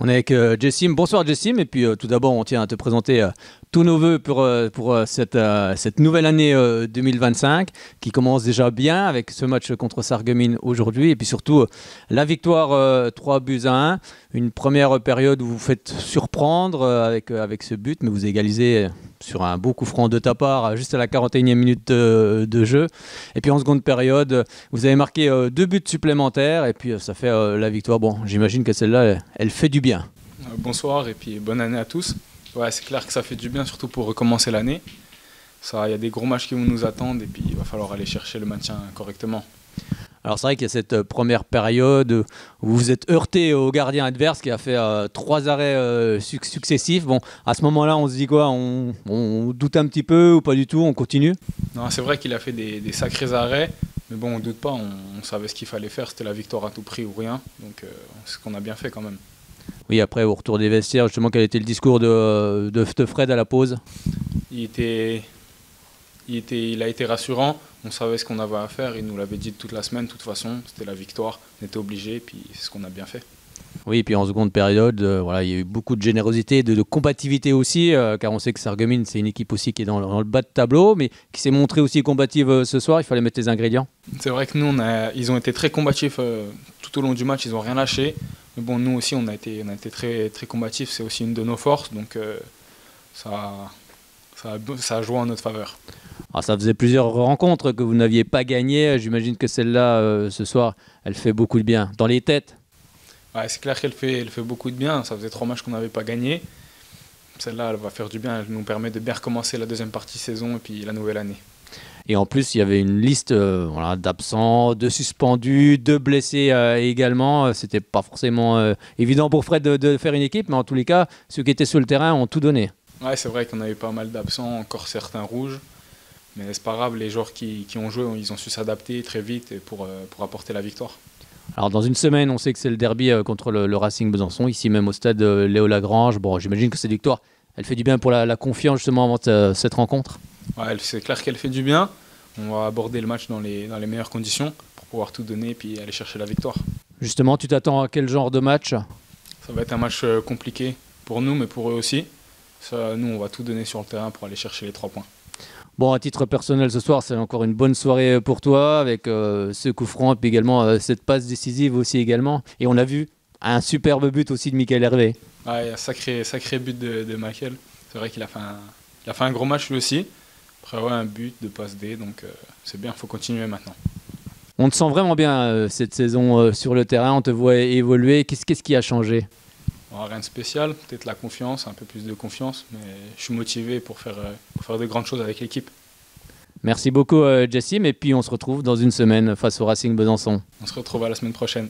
On est avec Jessim. Bonsoir Jessim. Et puis tout d'abord, on tient à te présenter tous nos voeux pour cette nouvelle année 2025 qui commence déjà bien avec ce match contre Sarreguemines aujourd'hui. Et puis surtout, la victoire 3 buts à 1. Une première période où vous faites surprendre avec ce but, mais vous égalisez sur un beau coup franc de ta part juste à la 41e minute de jeu. Et puis en seconde période, vous avez marqué 2 buts supplémentaires et puis ça fait la victoire. Bon, j'imagine que celle-là, elle fait du bien. Bonsoir et puis bonne année à tous. Ouais, c'est clair que ça fait du bien, surtout pour recommencer l'année. Il y a des gros matchs qui vont nous attendre et puis il va falloir aller chercher le maintien correctement. Alors c'est vrai qu'il y a cette première période où vous vous êtes heurté au gardien adverse qui a fait 3 arrêts successifs. Bon, à ce moment-là, on se dit quoi, on doute un petit peu ou pas du tout, on continue? Non, c'est vrai qu'il a fait des sacrés arrêts, mais bon, on ne doute pas, on savait ce qu'il fallait faire, c'était la victoire à tout prix ou rien, donc c'est ce qu'on a bien fait quand même. Oui, après au retour des vestiaires, justement, quel était le discours de Fred à la pause? Il a été rassurant, on savait ce qu'on avait à faire, il nous l'avait dit toute la semaine, de toute façon, c'était la victoire, on était obligé, puis c'est ce qu'on a bien fait. Oui, et puis en seconde période, voilà, il y a eu beaucoup de générosité, de combativité aussi, car on sait que Sarreguemines, c'est une équipe aussi qui est dans le bas de tableau, mais qui s'est montrée aussi combative ce soir, il fallait mettre les ingrédients. C'est vrai que nous, ils ont été très combatifs tout au long du match, ils n'ont rien lâché, mais bon, nous aussi, on a été très, très combatifs, c'est aussi une de nos forces, donc ça a joué en notre faveur. Alors, ça faisait plusieurs rencontres que vous n'aviez pas gagnées. J'imagine que celle-là, ce soir, elle fait beaucoup de bien. Dans les têtes? Ouais, c'est clair qu'elle fait beaucoup de bien. Ça faisait 3 matchs qu'on n'avait pas gagné. Celle-là, elle va faire du bien. Elle nous permet de bien recommencer la deuxième partie de saison et puis la nouvelle année. Et en plus, il y avait une liste d'absents, de suspendus, de blessés également. C'était pas forcément évident pour Fred de faire une équipe, mais en tous les cas, ceux qui étaient sur le terrain ont tout donné. Ouais, c'est vrai qu'on avait pas mal d'absents, encore certains rouges. Mais c'est pas grave, les joueurs qui ont joué, ils ont su s'adapter très vite pour apporter la victoire. Alors dans une semaine, on sait que c'est le derby contre le Racing Besançon, ici même au stade Léo Lagrange. Bon, j'imagine que cette victoire, elle fait du bien pour la confiance justement avant cette rencontre. Ouais, c'est clair qu'elle fait du bien. On va aborder le match dans les meilleures conditions pour pouvoir tout donner et puis aller chercher la victoire. Justement, tu t'attends à quel genre de match? Ça va être un match compliqué pour nous, mais pour eux aussi. Nous, on va tout donner sur le terrain pour aller chercher les 3 points. Bon, à titre personnel, ce soir, c'est encore une bonne soirée pour toi, avec ce coup franc, et puis également cette passe décisive aussi également. Et on a vu un superbe but aussi de Michael Hervé. Ouais, il y a un sacré but de Michael. C'est vrai qu'il a fait un gros match lui aussi. Après, ouais, un but de passe D, donc c'est bien, il faut continuer maintenant. On te sent vraiment bien cette saison sur le terrain, on te voit évoluer. Qu'est-ce qui a changé? Rien de spécial, peut-être la confiance, un peu plus de confiance, mais je suis motivé pour faire de grandes choses avec l'équipe. Merci beaucoup Jessim, et puis on se retrouve dans une semaine face au Racing Besançon. On se retrouve à la semaine prochaine.